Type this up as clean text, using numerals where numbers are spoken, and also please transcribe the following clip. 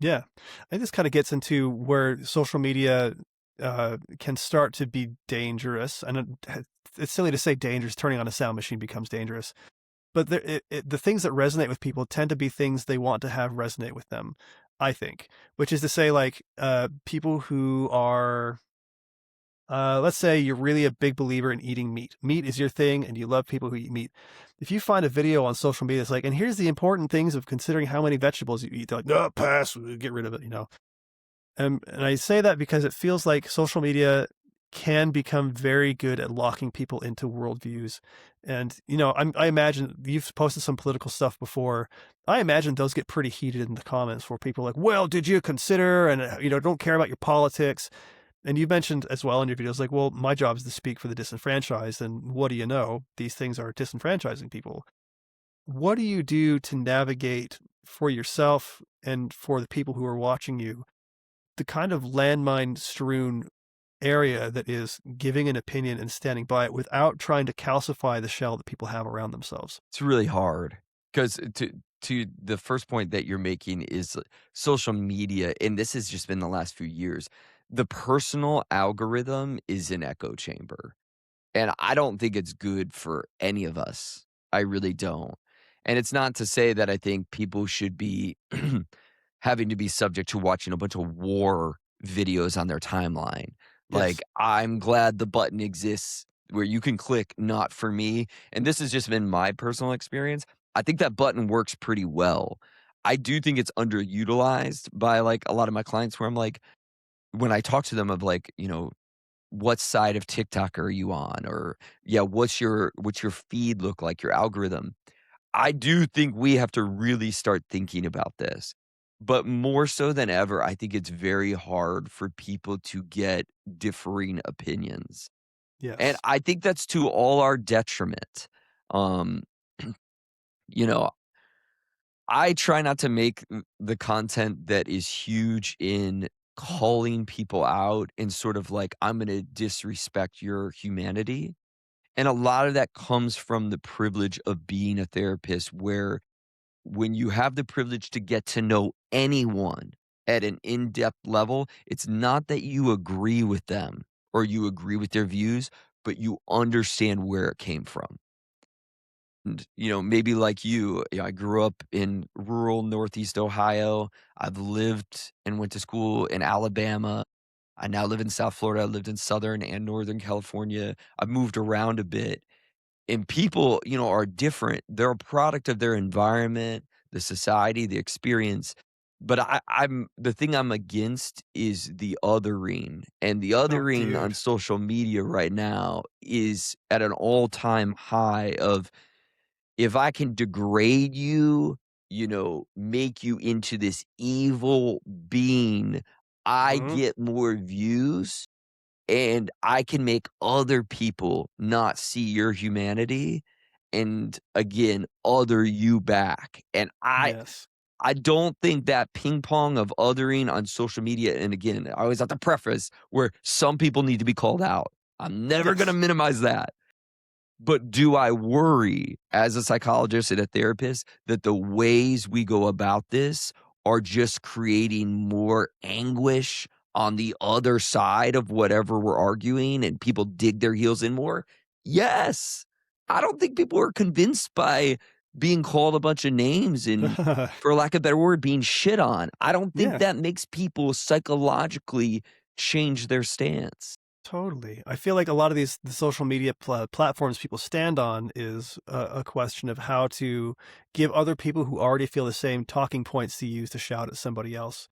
Yeah. I think this kind of gets into where social media can start to be dangerous. And it's silly to say dangerous. Turning on a sound machine becomes dangerous. But the things that resonate with people tend to be things they want to have resonate with them, I think. Which is to say, like, people who are, let's say you're really a big believer in eating meat. Meat is your thing, and you love people who eat meat. If you find a video on social media that's like, and here's the important things of considering how many vegetables you eat, they're like, no, pass, get rid of it, you know. And I say that because it feels like social media can become very good at locking people into worldviews. And, you know, I imagine you've posted some political stuff before. I imagine those get pretty heated in the comments where people are like, well, did you consider, and, you know, don't care about your politics. And you mentioned as well in your videos, like, well, my job is to speak for the disenfranchised. And what do you know? These things are disenfranchising people. What do you do to navigate for yourself and for the people who are watching you the kind of landmine strewn area that is giving an opinion and standing by it without trying to calcify the shell that people have around themselves? It's really hard because to the first point that you're making is social media, and this has just been the last few years. The personal algorithm is an echo chamber, and I don't think it's good for any of us. I really don't. And it's not to say that I think people should be having to be subject to watching a bunch of war videos on their timeline. Like, Yes. I'm glad the button exists where you can click "Not for me," and this has just been my personal experience. I think that button works pretty well. I do think it's underutilized by, like, a lot of my clients where I'm like when I talk to them of, like, what side of TikTok are you on? Or, yeah, what's your feed look like, your algorithm? I do think we have to really start thinking about this. But more so than ever, I think it's very hard for people to get differing opinions. And Yes. I think that's to all our detriment. Um, you know, I try not to make the content that is huge in calling people out and sort of like, I'm going to disrespect your humanity. And a lot of that comes from the privilege of being a therapist, where when you have the privilege to get to know anyone at an in depth level, it's not that you agree with them or you agree with their views, but you understand where it came from. And, maybe like I grew up in rural Northeast Ohio. I've lived and went to school in Alabama. I now live in South Florida. I lived in Southern and Northern California. I've moved around a bit. And people, are different. They're a product of their environment, the society, the experience. But I'm the thing I'm against is the othering. And the Oh, othering on dude. social media right now is at an all-time high of, if I can degrade you, make you into this evil being, I Mhm. get more views and I can make other people not see your humanity and, again, other you back. And Yes. I don't think that ping pong of othering on social media, and again, I always have to preface where some people need to be called out. I'm never gonna Yes. minimize that. But do I worry as a psychologist and a therapist that the ways we go about this are just creating more anguish on the other side of whatever we're arguing and people dig their heels in more? Yes. I don't think people are convinced by being called a bunch of names and, for lack of a better word, being shit on. I don't think Yeah. that makes people psychologically change their stance. Totally. I feel like a lot of the social media platforms people stand on is a question of how to give other people who already feel the same talking points to use to shout at somebody else.